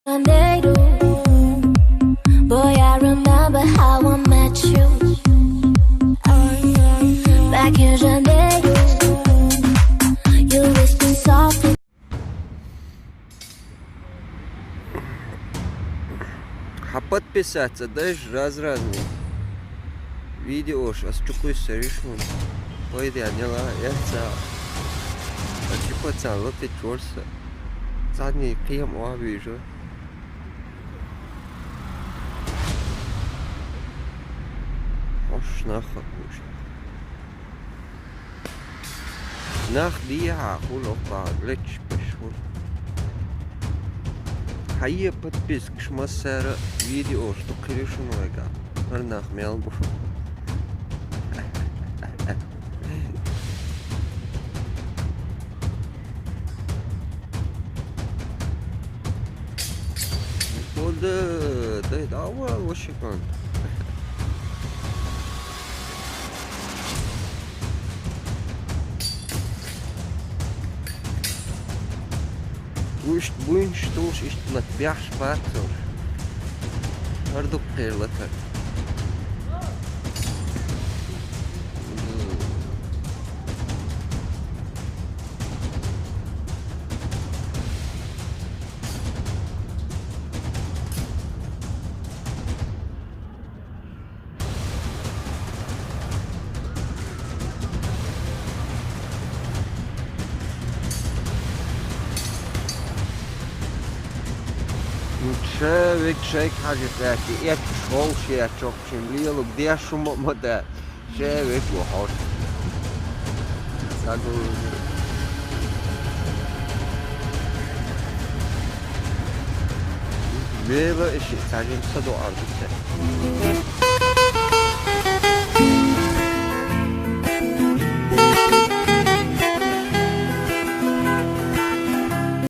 Janeiro, boy, I remember how I met you. Back in Janeiro, you whispered softly. Подписаться, даже разные видео сейчас чукуй соришун. Пойди, аняла, я цал. А чипа цал, вот и чорса. Задний кием уабижу. Ош нахуй уж. Nach dia хулопа, лечь пошел. Хайе подписка шмассера видео, что кришун вега. Арнах мелбу. Да, вообще кон. Wist bunch tools is met bergspaaters. Hardop lekker. Шевик حاجة ذاتي إيه تشوش يا تشوكشن ليلو بدي شو مدة شевик وحوش سأقول بيبا إشي تعجن صدو أرض